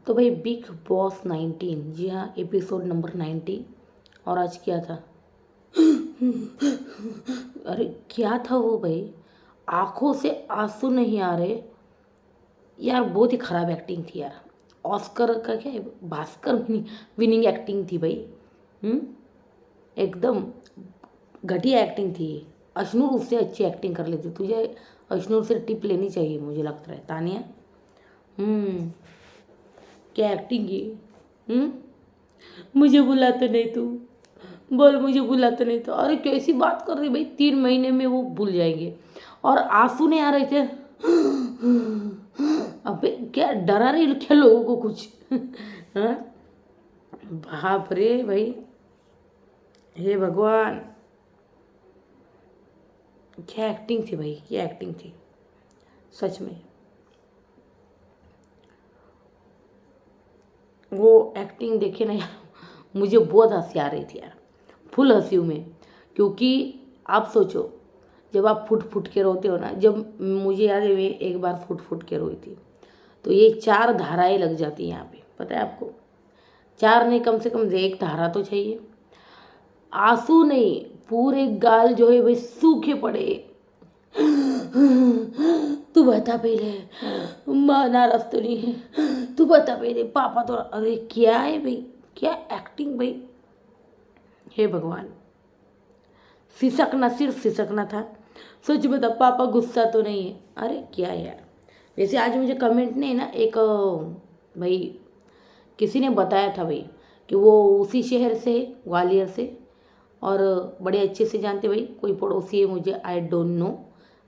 तो भाई big boss 19, जी हाँ, एपिसोड नंबर 90। और आज क्या था? अरे क्या था वो भाई? आंखों से आंसू नहीं आ रहे यार, बहुत ही खराब एक्टिंग थी यार। ऑस्कर का क्या है, भास्कर विनिंग एक्टिंग थी भाई। हम्म एकदम घटिया एक्टिंग थी। अशनूर उससे अच्छी एक्टिंग कर लेती। तुझे अशनूर से टिप लेनी चाहिए, मुझे लगता है तानिया। हम्म क्या एक्टिंग की। हम्म मुझे बुलाते नहीं तू, बोल मुझे बुलाते नहीं तो। अरे कैसी बात कर रही भाई, 3 महीने में वो भूल जाएंगे। और आंसू नहीं आ रहे थे। अबे क्या डरा रही क्या लोगों को कुछ? हाँ? बाप रे भाई, हे भगवान, क्या एक्टिंग थी भाई, क्या एक्टिंग थी सच में। वो एक्टिंग देखे ना यार, मुझे बहुत हंसी आ रही थी यार, फुल हंसी हूँ मैं। क्योंकि आप सोचो, जब आप फुट फुट के रोते हो ना, जब मुझे याद है मैं एक बार फुट फुट के रोई थी, तो ये 4 धाराएं लग जाती हैं यहाँ पे, पता है आपको? 4 नहीं, कम से कम एक धारा तो चाहिए। आंसू नहीं, पूरे गाल जो है भाई सूखे पड़े। तू बता पहले, माँ नाराज तो नहीं है? तू बता पहले, पापा तो, अरे क्या है भाई, क्या एक्टिंग भाई, हे भगवान। सिसकना, सिर्फ सिसकना था। सच बता, पापा गुस्सा तो नहीं है? अरे क्या यार। वैसे आज मुझे कमेंट ने ना एक भाई किसी ने बताया था भाई कि वो उसी शहर से है, ग्वालियर से। और बड़े अच्छे से जानते भाई, कोई पड़ोसी है मुझे, आई डोंट नो।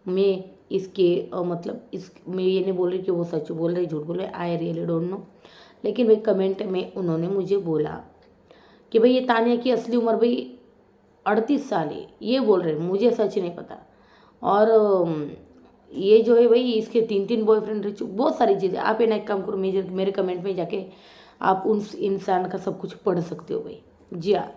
मैं इसके मतलब इस मैं ये नहीं बोल रही कि वो सच बोल रहे झूठ बोल रहे, आई रियली डोंट नो। लेकिन भाई कमेंट में उन्होंने मुझे बोला कि भाई ये तानिया की असली उम्र भाई 38 साल है, ये बोल रहे, मुझे सच नहीं पता। और ये जो है भाई, इसके 3 3 बॉयफ्रेंड रह चुके, बहुत सारी चीज़ें। आप ये ना एक काम करो, मेरे कमेंट में जाके आप उन इंसान का सब कुछ पढ़ सकते हो भाई। जी हाँ,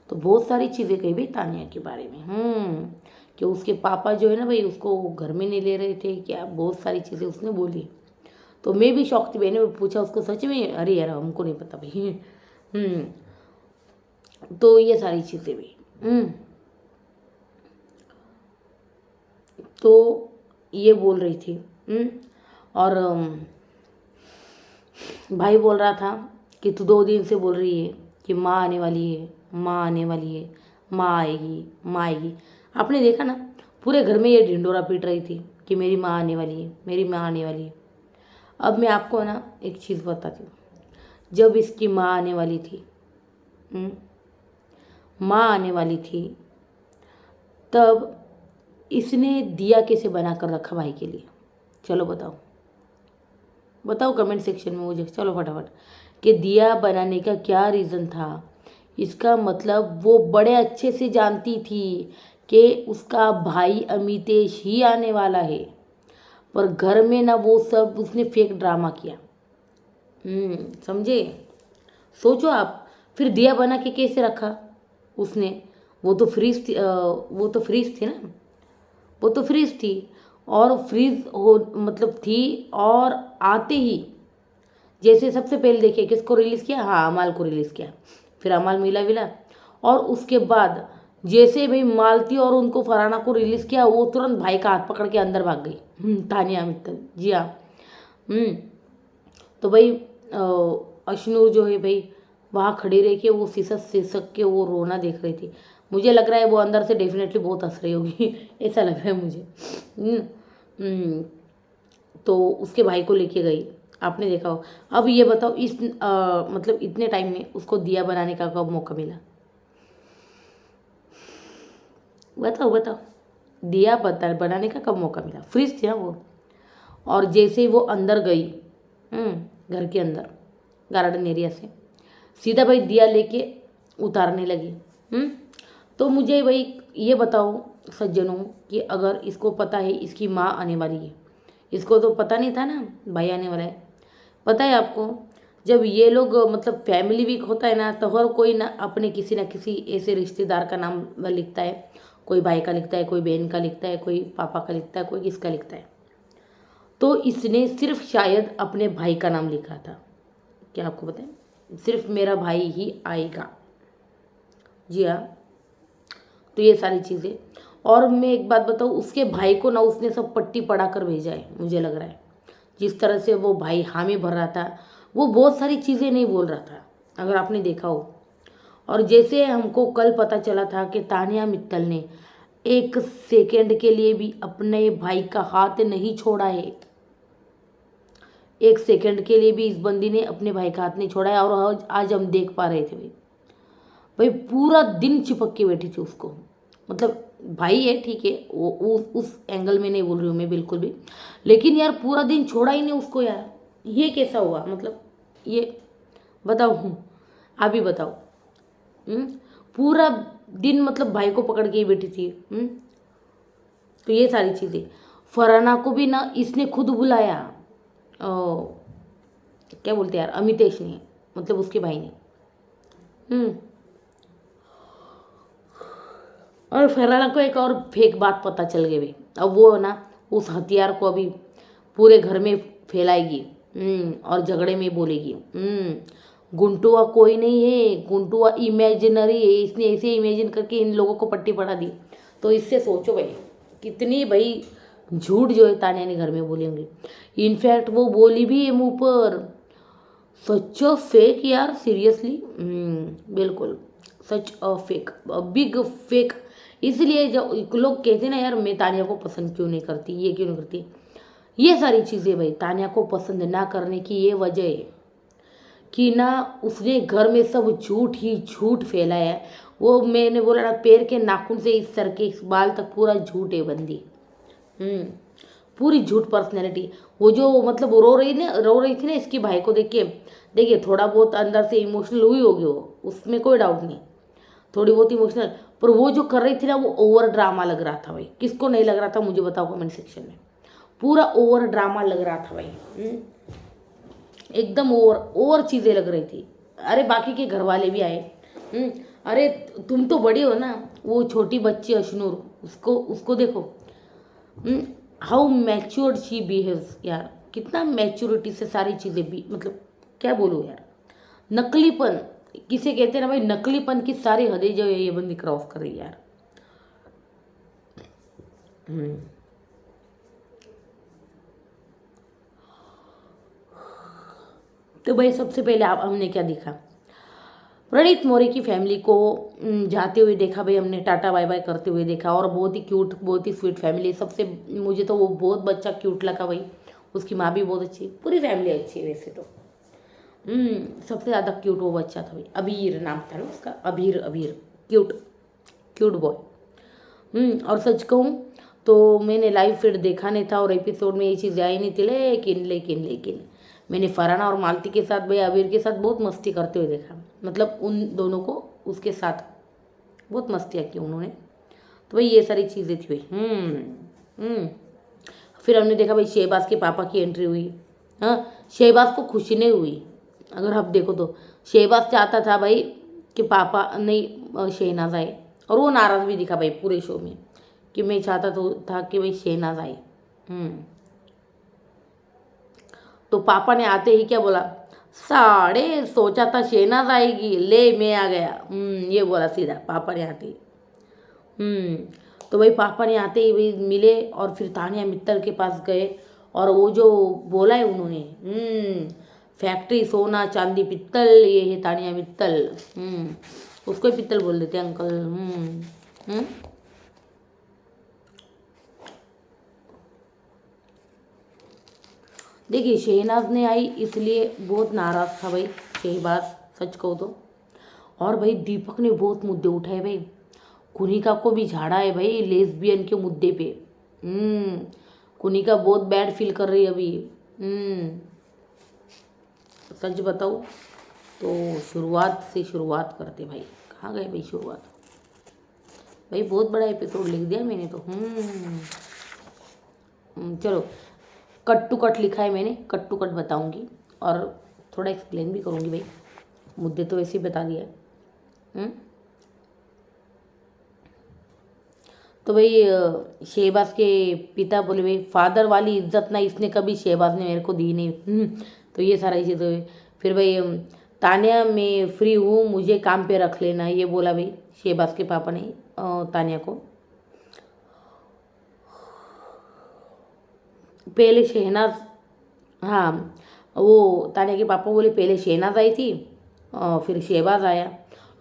तो बहुत सारी चीज़ें कही भाई तानिया के बारे में। कि उसके पापा जो है ना भाई, उसको वो घर में नहीं ले रहे थे क्या, बहुत सारी चीज़ें उसने बोली। तो मैं भी शौक थी, मैंने पूछा उसको सच में, अरे यार हमको नहीं पता भाई। तो ये सारी चीज़ें भी। तो ये बोल रही थी। और भाई बोल रहा था कि तू 2 दिन से बोल रही है कि माँ आने वाली है, माँ आने वाली है, माँ आएगी, माँ आएगी। आपने देखा ना, पूरे घर में ये ढिंडोरा पीट रही थी कि मेरी माँ आने वाली है, मेरी माँ आने वाली है। अब मैं आपको ना एक चीज़ बताती हूँ। जब इसकी माँ आने वाली थी, माँ आने वाली थी, तब इसने दिया कैसे बना कर रखा भाई के लिए? चलो बताओ, बताओ कमेंट सेक्शन में मुझे, चलो फटाफट। कि दिया बनाने का क्या रीज़न था? इसका मतलब वो बड़े अच्छे से जानती थी कि उसका भाई अमितेश ही आने वाला है, पर घर में ना वो सब उसने फेक ड्रामा किया। समझे? सोचो आप, फिर दिया बना के कैसे रखा उसने? वो तो फ्रीज थी, वो तो फ्रीज थी ना, वो तो फ्रीज थी। और फ्रीज हो मतलब थी। और आते ही जैसे सबसे पहले देखिए किसको रिलीज़ किया, हाँ अमाल को रिलीज़ किया। फिर अमाल मिला विला। और उसके बाद जैसे भाई मालती और उनको फराना को रिलीज़ किया, वो तुरंत भाई का हाथ पकड़ के अंदर भाग गई, तानिया मित्तल। जी हाँ। तो भाई अशनूर जो है भाई, वहाँ खड़ी रह के वो सिसक सिसक के वो रोना देख रही थी। मुझे लग रहा है वो अंदर से डेफिनेटली बहुत हंस रही होगी। ऐसा लग रहा है मुझे। हम्म, हम्म, तो उसके भाई को लेके गई, आपने देखा हो। अब ये बताओ, इस मतलब इतने टाइम में उसको दिया बनाने का कब मौका मिला? बताओ बताओ, दिया बता बनाने का कब मौका मिला? फ्रिज थी ना वो। और जैसे ही वो अंदर गई, घर के अंदर गार्डन एरिया से, सीधा भाई दिया लेके उतारने लगी। तो मुझे भाई ये बताओ सज्जनों, कि अगर इसको पता है इसकी माँ आने वाली है, इसको तो पता नहीं था ना भाई आने वाला है। पता है आपको, जब ये लोग मतलब फैमिली वीक होता है ना, तो हर कोई ना अपने किसी ना किसी ऐसे रिश्तेदार का नाम लिखता है। कोई भाई का लिखता है, कोई बहन का लिखता है, कोई पापा का लिखता है, कोई किसका लिखता है। तो इसने सिर्फ शायद अपने भाई का नाम लिखा था। क्या आपको पता है, सिर्फ मेरा भाई ही आएगा। जी हाँ। तो ये सारी चीज़ें। और मैं एक बात बताऊँ, उसके भाई को ना उसने सब पट्टी पढ़ा कर भेजा है, मुझे लग रहा है। जिस तरह से वो भाई हामी भर रहा था, वो बहुत सारी चीज़ें नहीं बोल रहा था, अगर आपने देखा हो। और जैसे हमको कल पता चला था कि तानिया मित्तल ने एक सेकंड के लिए भी अपने भाई का हाथ नहीं छोड़ा है, एक सेकंड के लिए भी इस बंदी ने अपने भाई का हाथ नहीं छोड़ा है। और आज हम देख पा रहे थे भाई, भाई पूरा दिन चिपक के बैठी थी उसको। मतलब भाई है, ठीक है, वो उस एंगल में नहीं बोल रही हूँ मैं बिल्कुल भी, लेकिन यार पूरा दिन छोड़ा ही नहीं उसको यार। ये कैसा हुआ, मतलब ये बताओ, आप ही बताओ। हम्म, पूरा दिन मतलब भाई को पकड़ के ही बैठी थी। तो ये सारी चीज़ें। फरहाना को भी ना इसने खुद बुलाया, क्या बोलते हैं यार, अमितेश ने, मतलब उसके भाई ने। हम्म और फरहाना को एक और फेक बात पता चल गई भाई। अब वो ना उस हथियार को अभी पूरे घर में फैलाएगी। और झगड़े में बोलेगी। गुंटुआ कोई नहीं है, गुंटुआ इमेजिनरी है, इसने ऐसे इमेजिन करके इन लोगों को पट्टी पढ़ा दी। तो इससे सोचो भाई, कितनी भाई झूठ जो है तानिया ने घर में बोली होंगी। इनफैक्ट वो बोली भी है मुंह पर। सच अ फेक यार, सीरियसली। बिल्कुल सच अ फेक, बिग फेक। इसलिए जब लोग कहते हैं ना यार, मैं तानिया को पसंद क्यों नहीं करती, ये क्यों नहीं करती, ये सारी चीज़ें भाई तानिया को पसंद ना करने की ये वजह है कि ना उसने घर में सब झूठ ही झूठ फैलाया है। वो मैंने बोला ना, पैर के नाखून से इस सर के इस बाल तक पूरा झूठ है बंदी। हम्म पूरी झूठ पर्सनैलिटी। वो जो मतलब रो रही थी ना इसके भाई को देख के, देखिए थोड़ा बहुत अंदर से इमोशनल हुई होगी वो, उसमें कोई डाउट नहीं, थोड़ी बहुत इमोशनल। पर वो जो कर रही थी ना, वो ओवर ड्रामा लग रहा था भाई। किसको नहीं लग रहा था मुझे बताओ कमेंट सेक्शन में। पूरा ओवर ड्रामा लग रहा था भाई। एकदम ओवर ओवर चीज़ें लग रही थी। अरे बाकी के घर वाले भी आए। अरे तुम तो बड़ी हो ना, वो छोटी बच्ची अशनूर, उसको उसको देखो, हाउ मैच्योर्ड शी बिहेव्स यार। कितना मैच्योरिटी से सारी चीज़ें भी, मतलब क्या बोलूँ यार, नकलीपन किसे कहते हैं ना भाई, नकलीपन की सारी हदें जो है ये बंदी क्रॉस कर रही है यार। तो भाई सबसे पहले आप हमने क्या देखा, प्रणीत मौर्य की फैमिली को जाते हुए देखा भाई हमने, टाटा बाय बाय करते हुए देखा। और बहुत ही क्यूट, बहुत ही स्वीट फैमिली। सबसे मुझे तो वो बहुत बच्चा क्यूट लगा भाई, उसकी माँ भी बहुत अच्छी, पूरी फैमिली अच्छी है वैसे तो। सबसे ज़्यादा क्यूट वो बच्चा था भाई, अबीर नाम था ना उसका, अबीर अबीर, क्यूट क्यूट बॉय। और सच कहूँ तो मैंने लाइव फिर देखा नहीं था और एपिसोड में ये चीज़ आई नहीं थी, लेकिन लेकिन लेकिन मैंने फरहाना और मालती के साथ भाई अबीर के साथ बहुत मस्ती करते हुए देखा। मतलब उन दोनों को उसके साथ बहुत मस्तियाँ की उन्होंने। तो भाई ये सारी चीज़ें थी भाई। फिर हमने देखा भाई शहबाज के पापा की एंट्री हुई। हाँ, शहबाज को खुशी नहीं हुई, अगर आप देखो तो। शहबाज चाहता था भाई कि पापा नहीं शहनाज आए, और वो नाराज़ भी दिखा भाई पूरे शो में कि मैं चाहता तो था कि भाई शहनाज आए। तो पापा ने आते ही क्या बोला, साढ़े सोचा था शहनाज आएगी, ले मैं आ गया। ये बोला सीधा पापा ने आते ही। तो भाई पापा ने आते ही भाई मिले और फिर तानिया मित्तल के पास गए। और वो जो बोला है उन्होंने, फैक्ट्री सोना चांदी पित्तल, ये है तानिया मित्तल। उसको ही पित्तल बोल देते अंकल। देखिए शहनाज ने आई इसलिए बहुत नाराज़ था भाई शहबाज, सच कहो तो। और भाई दीपक ने बहुत मुद्दे उठाए भाई, कुनिका को भी झाड़ा है भाई लेस्बियन के मुद्दे पे। कुनिका बहुत बैड फील कर रही है अभी। सच बताओ तो शुरुआत से शुरुआत करते भाई, कहाँ गए भाई शुरुआत। भाई बहुत बड़ा एपिसोड लिख दिया मैंने तो। चलो कट टू कट लिखा है मैंने, कट टू कट बताऊंगी और थोड़ा एक्सप्लेन भी करूंगी भाई, मुद्दे तो ऐसे ही बता दिया है। तो भाई शहबाज के पिता बोले भाई फादर वाली इज्जत ना इसने कभी शहबाज ने मेरे को दी नहीं। तो ये सारी चीज़ें हुई। फिर भाई तानिया मैं फ्री हूँ, मुझे काम पे रख लेना, ये बोला भाई शहबाज के पापा ने तानिया को। पहले शहनाज, हाँ वो तानिया के पापा बोले पहले शहनाज आई थी फिर शहबाज आया।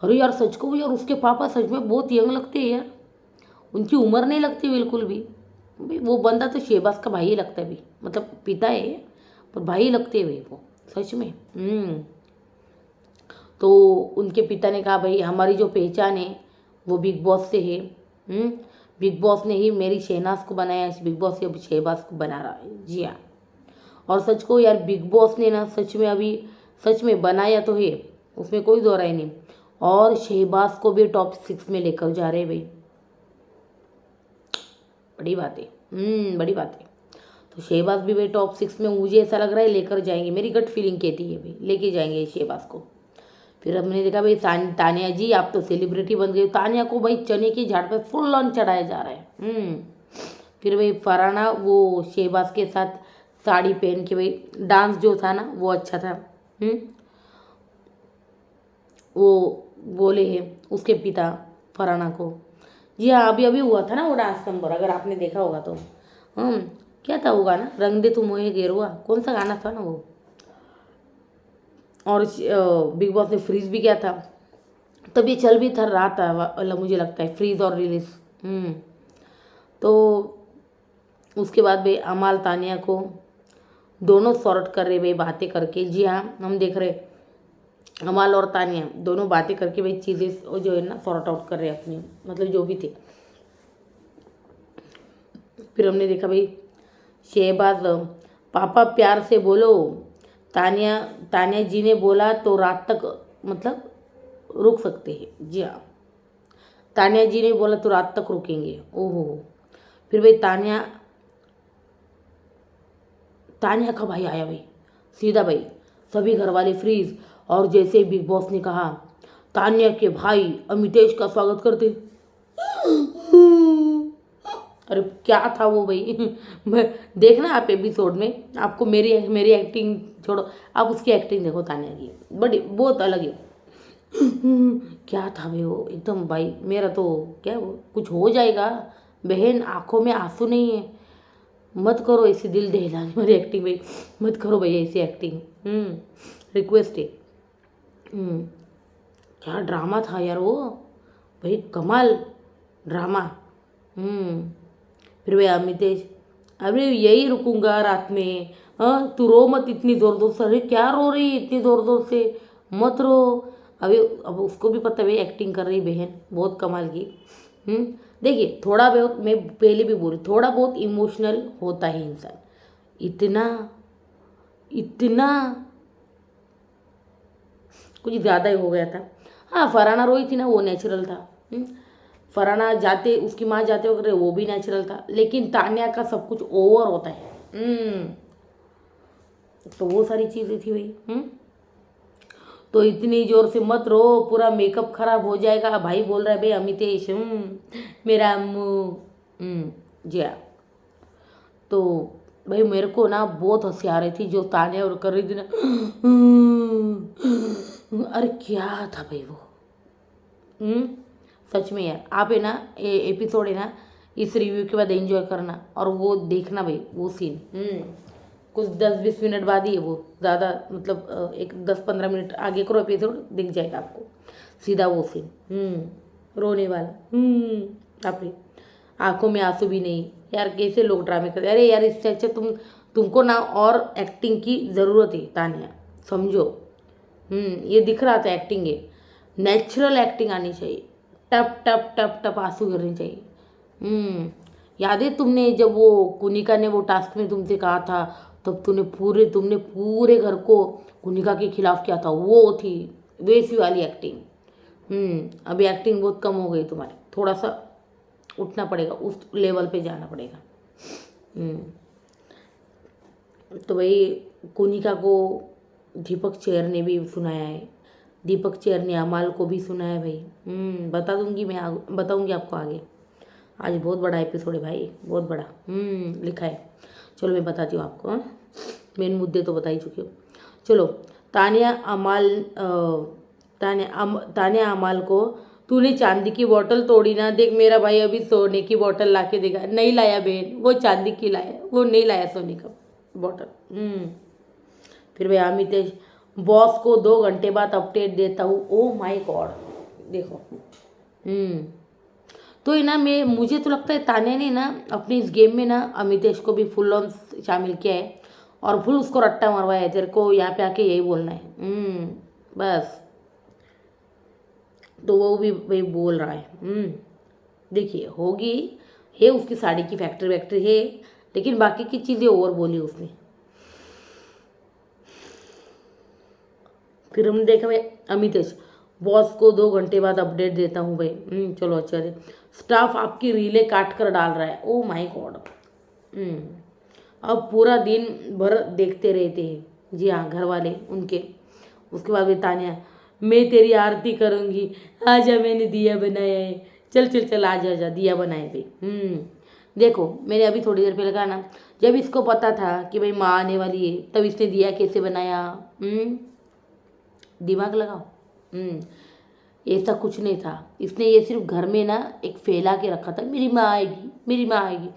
अरे यार सच कहूँ यार, उसके पापा सच में बहुत यंग लगते हैं यार, उनकी उम्र नहीं लगती बिल्कुल भी। भाई वो बंदा तो शहबाज का भाई ही लगता है भाई, मतलब पिता है पर भाई लगते हैं भाई वो, सच में। तो उनके पिता ने कहा भाई हमारी जो पहचान है वो बिग बॉस से है। बिग बॉस ने ही मेरी शहनाज को बनाया, बिग बॉस ही अब शहबाज को बना रहा है। जी हाँ, और सच को यार बिग बॉस ने ना सच में अभी सच में बनाया तो है, उसमें कोई दो राय नहीं। और शहबाज को भी टॉप 6 में लेकर जा रहे हैं भाई, बड़ी बात है। बड़ी बात है। तो शहबाज भी भाई टॉप 6 में मुझे ऐसा लग रहा है लेकर जाएंगे, मेरी गट फीलिंग कहती है भाई लेके जाएंगे शहबाज को। फिर हमने देखा भाई तानिया जी आप तो सेलिब्रिटी बन गए, तानिया को भाई चने की झाड़ पे फुल ऑन चढ़ाया जा रहा है। फिर भाई फरहाना वो शहबाज के साथ साड़ी पहन के भाई डांस जो था ना वो अच्छा था। वो बोले हैं उसके पिता फरहाना को। जी हाँ, अभी अभी हुआ था ना वो डांस नंबर, अगर आपने देखा होगा तो। क्या था वो गाना, रंग दे तू मोहे गेरुआ, कौन सा गाना था ना वो। और बिग बॉस ने फ्रीज भी किया था, तब ये चल भी था रहा था मुझे लगता है फ्रीज और रिलीज। तो उसके बाद भाई अमाल तानिया को दोनों सॉर्ट कर रहे भाई बातें करके। जी हाँ, हम देख रहे अमाल और तानिया दोनों बातें करके भाई चीज़ें जो है ना सॉर्ट आउट कर रहे हैं अपनी, मतलब जो भी थे। फिर हमने देखा भाई शहबाज पापा प्यार से बोलो, तानिया तानिया जी ने बोला तो रात तक मतलब रुक सकते हैं। जी हाँ, तानिया जी ने बोला तो रात तक रुकेंगे। ओहो, फिर भाई तानिया तानिया का भाई आया भाई, सीधा भाई सभी घर वाले फ्रीज। और जैसे बिग बॉस ने कहा तानिया के भाई अमितेश का स्वागत करते। अरे क्या था वो भाई देखना आप एपिसोड में, आपको मेरी मेरी एक्टिंग छोड़ो, आप उसकी एक्टिंग देखो तानिया की, बड़ी बहुत अलग है। क्या था भाई वो एकदम भाई, मेरा तो क्या वो कुछ हो जाएगा। बहन आंखों में आंसू नहीं है, मत करो ऐसी दिल दहलाने वाली एक्टिंग भाई, मत करो भाई ऐसी एक्टिंग। रिक्वेस्ट है। क्या ड्रामा था यार वो भाई, कमाल ड्रामा। फिर भाई अमितेश, अरे यही रुकूंगा रात में, हाँ तू रो मत इतनी ज़ोर ज़ोर से। अरे क्या रो रही है इतनी ज़ोर ज़ोर से, मत रो। अभी अब उसको भी पता है एक्टिंग कर रही बहन बहुत कमाल की। देखिए थोड़ा बहुत, मैं पहले भी बोली थोड़ा बहुत इमोशनल होता है इंसान, इतना इतना कुछ ज़्यादा ही हो गया था। हाँ फरहाना रोई थी ना वो नेचुरल था। फरहाना जाते उसकी माँ जाते वगैरह वो भी नेचुरल था, लेकिन तान्या का सब कुछ ओवर होता है। तो वो सारी चीज़ें थी भाई। तो इतनी जोर से मत रो, पूरा मेकअप खराब हो जाएगा। भाई बोल रहा है भाई अमितेश मेरा अम्मू। जी हाँ, तो भाई मेरे को ना बहुत हंसी आ रही थी जो तान्या और कर रही थी ना। अरे क्या था भाई वो। सच में यार आप है ना एपिसोड है ना इस रिव्यू के बाद एंजॉय करना और वो देखना भाई वो सीन। कुछ 10-20 मिनट बाद ही है वो, ज़्यादा मतलब एक 10-15 मिनट आगे करो एपिसोड दिख जाएगा आपको सीधा वो सीन। रोने वाला। आप आंखों में आंसू भी नहीं यार, कैसे लोग ड्रामे करते। अरे यार इससे अच्छा तुमको ना और एक्टिंग की ज़रूरत है तानिया, समझो। ये दिख रहा था एक्टिंग है, नेचुरल एक्टिंग आनी चाहिए, टप टप टप टप आंसू गिरने चाहिए। याद है तुमने जब वो कुनिका ने वो टास्क में तुमसे कहा था, तब तुमने पूरे घर को कुनिका के खिलाफ किया था, वो थी वैसी वाली एक्टिंग। अभी एक्टिंग बहुत कम हो गई तुम्हारी, थोड़ा सा उठना पड़ेगा, उस लेवल पे जाना पड़ेगा। तो भाई कुनिका को दीपक चेयर ने भी सुनाया है, दीपक चेयर ने अमाल को भी सुनाया है भाई। बता दूंगी मैं बताऊंगी आपको आगे। आज बहुत बड़ा एपिसोड है भाई, बहुत बड़ा लिखा है। चलो मैं बताती हूँ आपको। मेन मुद्दे तो बता ही चुकी हूँ। चलो तानिया तानिया अमाल को, तूने चांदी की बोतल तोड़ी ना, देख मेरा भाई अभी सोने की बोतल ला के देगा। नहीं लाया बहन, वो चांदी की लाया, वो नहीं लाया सोने का बोतल। फिर भाई अमितेश, बॉस को 2 घंटे बाद अपडेट देता हूँ। ओ माय गॉड, देखो। तो ये ना, मुझे तो लगता है तान्या ने ना अपनी इस गेम में ना अमितेश को भी फुल ऑन शामिल किया है और फुल उसको रट्टा मरवाया है। तेरे को यहाँ पे आके यही बोलना है। बस, तो वो भी भाई बोल रहा है। देखिए, होगी है उसकी साड़ी की फैक्ट्री वैक्ट्री है, लेकिन बाकी की चीज़ें और बोली उसने। फिर हमने देखा भाई अमितेश, बॉस को 2 घंटे बाद अपडेट देता हूँ भाई। चलो अच्छा है। स्टाफ आपकी रीले काट कर डाल रहा है। Oh my God. अब पूरा दिन भर देखते रहते हैं। जी हाँ, घर वाले उनके। उसके बाद भी तान्या, मैं तेरी आरती करूँगी, आजा मैंने दिया बनाया है। चल चल चल, आजा आजा, दिया बनाए भाई। देखो, मैंने अभी थोड़ी देर पहले कहा ना, जब इसको पता था कि भाई माँ आने वाली है, तब इसने दिया कैसे बनाया। दिमाग लगाओ। ऐसा कुछ नहीं था। इसने ये सिर्फ घर में ना एक फैला के रखा था, मेरी माँ आएगी, मेरी माँ आएगी।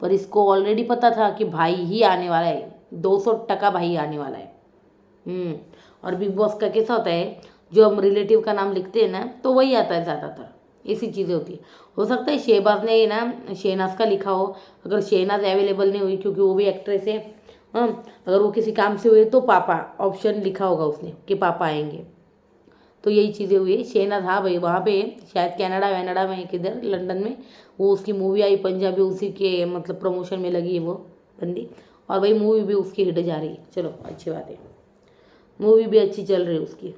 पर इसको ऑलरेडी पता था कि भाई ही आने वाला है, 200% भाई आने वाला है। और बिग बॉस का कैसा होता है, जो हम रिलेटिव का नाम लिखते हैं ना, तो वही आता है ज़्यादातर। ऐसी चीज़ें होती है। हो सकता है शहबाज ने ना शहनाज का लिखा हो, अगर शहनाज अवेलेबल नहीं हुई क्योंकि वो भी एक्ट्रेस है। अगर वो किसी काम से हुए तो पापा ऑप्शन लिखा होगा उसने कि पापा आएंगे। तो यही चीज़ें हुई। शहनाज, हाँ भाई, वहाँ पे शायद कनाडा में किधर लंदन में वो उसकी मूवी आई पंजाबी, उसी के मतलब प्रमोशन में लगी है वो बंदी। और भाई मूवी भी उसकी हिट जा रही है। चलो अच्छी बात है, मूवी भी अच्छी चल रही है उसकी।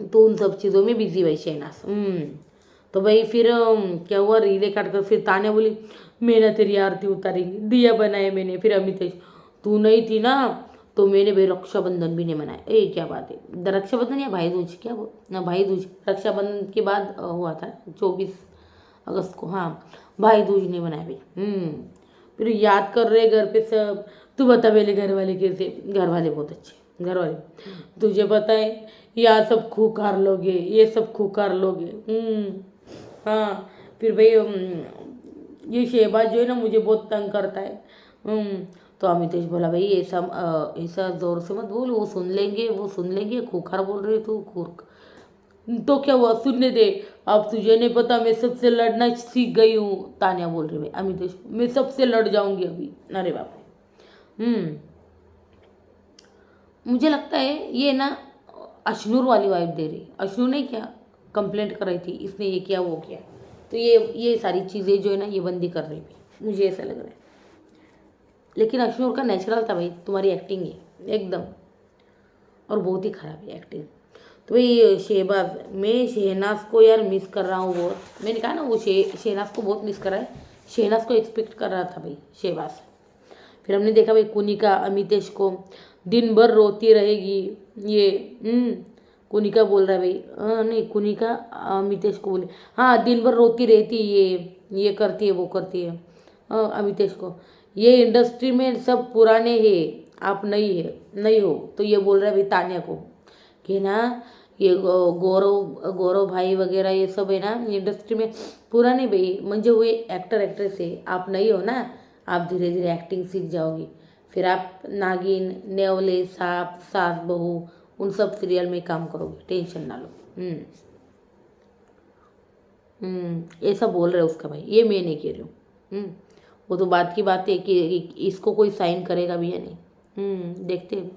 तो उन सब चीज़ों में बिजी भाई शहनाज। तो भाई फिर क्या हुआ, रीले काट कर फिर तान्या बोली, मैं तेरी आरती उतारेंगी, दिया बनाए मैंने। फिर अमितेश, तू नहीं थी ना, तो मैंने भाई रक्षाबंधन भी नहीं मनाया। ए क्या बात है, रक्षाबंधन या भाई दूज, क्या वो ना, भाई दूज रक्षाबंधन के बाद हुआ था 24 अगस्त को। हाँ, भाई दूज नहीं मनाया भाई। फिर याद कर रहे घर पे सब। तू बता पहले, घर वाले कैसे। घर वाले बहुत अच्छे, घर वाले। तुझे पता है यहाँ सब खूंखार लोग हैं, ये सब खूंखार लोग हैं। हाँ, फिर भाई ये शहबाज जो है ना, मुझे बहुत तंग करता है। तो अमितेश बोला, भाई ऐसा ऐसा ज़ोर से मत बोल, वो सुन लेंगे, खूंखार बोल रहे तू, खूर। तो क्या हुआ, सुनने दे। अब तुझे नहीं पता, मैं सबसे लड़ना सीख गई हूँ। तान्या बोल रही भाई अमितेश, मैं सबसे लड़ जाऊंगी अभी। अरे बाप रे। मुझे लगता है ये ना अशनूर वाली वाइब दे रही। अशनूर ने क्या कंप्लेंट कर रही थी, इसने ये किया वो किया, तो ये सारी चीज़ें जो है ना, ये बंदी कर रही थी, मुझे ऐसा लग रहा है। लेकिन अशनूर का नेचुरल था भाई, तुम्हारी एक्टिंग है एकदम, और बहुत ही ख़राब है एक्टिंग। तो भाई शहबाज, मैं शहनाज को यार मिस कर रहा हूँ बहुत। मैंने कहा ना, वो शहनाज को बहुत मिस कर रहा है। शहनाज को एक्सपेक्ट कर रहा था भाई शहबाज। फिर हमने देखा भाई कुनिका अमितेश को, दिन भर रोती रहेगी ये। कुनिका बोल रहा है भाई, नहीं कुनिका अमितेश को बोले, हाँ दिन भर रोती रहती ये करती है वो करती है। अमितेश को, ये इंडस्ट्री में सब पुराने हैं, आप नहीं हो। तो ये बोल रहा है भाई तान्या को कि ना, ये गौरव भाई वगैरह ये सब है ना इंडस्ट्री में पुराने भाई मंजे हुए एक्टर एक्ट्रेस है, आप नहीं हो ना, आप धीरे धीरे एक्टिंग सीख जाओगी। फिर आप नागिन, नेवले, सांप, सास बहू, उन सब सीरियल में काम करोगे, टेंशन ना लो। ऐसा बोल रहे हो उसका भाई, ये मैं नहीं कह रही हूँ। वो तो बात की बात है कि इसको कोई साइन करेगा भी या नहीं। देखते हैं,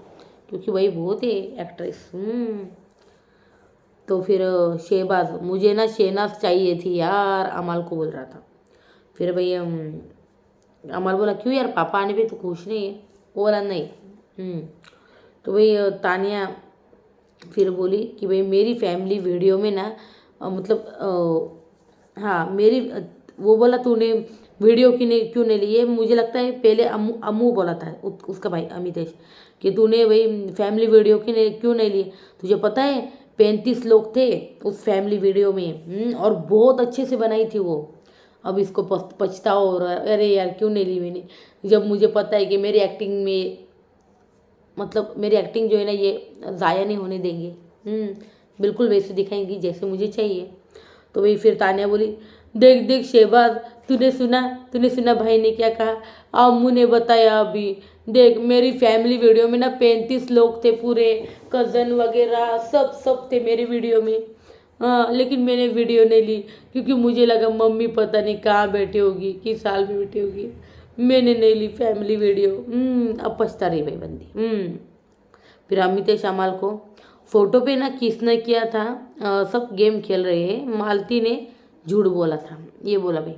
क्योंकि भाई बहुत है एक्ट्रेस। तो फिर शहबाज, मुझे ना शहनाज चाहिए थी यार, अमाल को बोल रहा था। फिर भाई अमाल बोला, क्यों यार, पापा आने पे तो खुश नहीं है। वो बोला नहीं। तो भाई तानिया फिर बोली कि भाई मेरी फैमिली वीडियो में ना मतलब हाँ मेरी वो बोला, तूने वीडियो क्यों नहीं ली है। मुझे लगता है पहले अम्मू बोला था उसका भाई अमितेश कि तूने भाई फैमिली वीडियो क्यों नहीं ली। तुझे पता है 35 लोग थे उस फैमिली वीडियो में, और बहुत अच्छे से बनाई थी वो। अब इसको पछतावा हो रहा है, अरे यार क्यों नहीं ली मैंने, जब मुझे पता है कि मेरी एक्टिंग में मतलब मेरी एक्टिंग जो है ना ये ज़ाया नहीं होने देंगे। बिल्कुल वैसे दिखाएंगी जैसे मुझे चाहिए। तो वही फिर तानिया बोली, देख देख शहबाज, तूने सुना भाई ने क्या कहा? अम्मू ने बताया अभी। देख मेरी फैमिली वीडियो में ना 35 लोग थे पूरे, कज़न वगैरह सब सब थे मेरी वीडियो में। हाँ लेकिन मैंने वीडियो नहीं ली क्योंकि मुझे लगा मम्मी पता नहीं कहाँ बैठी होगी, किस साल में बैठी होगी। मैंने नहीं ली फैमिली वीडियो। अब पछता रही भाई बंदी। फिर अमितेश अमाल को फोटो पे ना किसने किया था, सब गेम खेल रहे हैं, मालती ने झूठ बोला था, ये बोला भाई।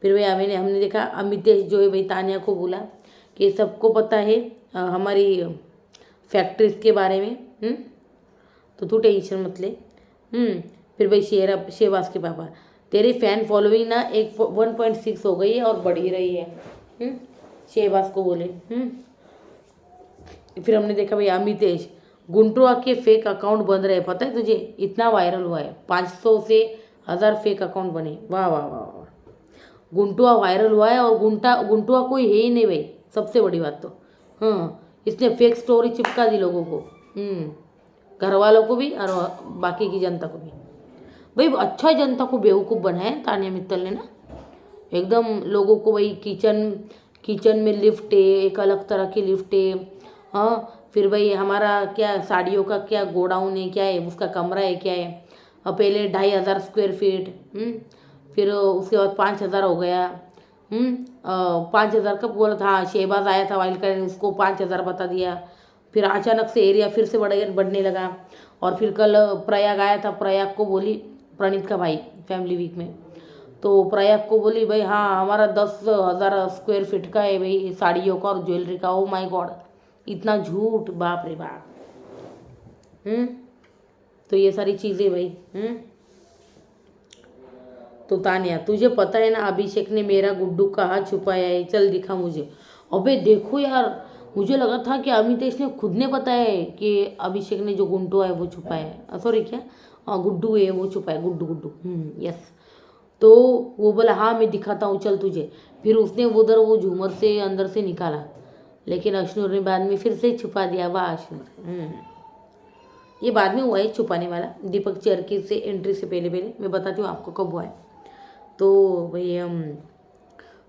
फिर भाई हमने देखा अमितेश जो है भाई तानिया को बोला कि सबको पता है हमारी फैक्ट्रीज के बारे में। तो तू टेंशन मत ले। फिर भाई शहबाज के पापा, तेरे फैन फॉलोइंग ना 1.6 हो गई है और बढ़ ही रही है। शहबाज को बोले। फिर हमने देखा भाई अमितेश, गुंटुआ के फेक अकाउंट बन रहे, पता है तुझे? इतना वायरल हुआ है, 500 से 1000 फेक अकाउंट बने। वाह वाह वाह वाह। गुंटुआ वायरल हुआ है और गुंटुआ कोई है ही नहीं भाई, सबसे बड़ी बात तो। हाँ इसने फेक स्टोरी चिपका दी लोगों को, घर वालों को भी और बाकी की जनता को भी। भाई अच्छा जनता को बेवकूफ़ बनाया तानिया मित्तल ने ना एकदम। लोगों को भाई किचन में लिफ्ट है, एक अलग तरह की लिफ्ट है। हाँ फिर भाई हमारा क्या साड़ियों का क्या गोडाउन है, क्या है उसका कमरा है, क्या है। पहले 2500 स्क्वायर फीट, फिर उसके बाद 5000 हो गया। 5000 कब बोला था? हाँ शहबाज आया था वाइल्ड कार्ड, उसको 5000 बता दिया। फिर अचानक से एरिया फिर से बढ़ने लगा। और फिर कल प्रयाग आया था, प्रयाग को बोली, प्रणीत का भाई फैमिली वीक में, तो प्रयाग को बोली भाई हाँ हमारा 10,000 स्क्वायर फीट का है भाई साड़ियों का और ज्वेलरी का। ओ माय गॉड, इतना झूठ, बाप रे बाप। तो ये सारी चीज़ें भाई। तो तानिया, तुझे पता है ना अभिषेक ने मेरा गुड्डू कहाँ छुपाया है? चल दिखा मुझे। अबे देखो यार, मुझे लगा था कि अमितेश ने खुद ने बताया है कि अभिषेक ने जो गुंटू है वो छुपाया है, सॉरी क्या गुड्डू है वो छुपाया, गुड्डू गुड्डू यस। तो वो बोला हाँ मैं दिखाता हूँ चल तुझे। फिर उसने उधर वो झूमर से अंदर से निकाला, लेकिन अश्नूर ने बाद में फिर से छुपा दिया। वाह अश्नूर। ये बाद में हुआ है छुपाने वाला, दीपक चरकी से एंट्री से पहले पहले। मैं बताती हूँ आपको कब हुआ है। तो भाई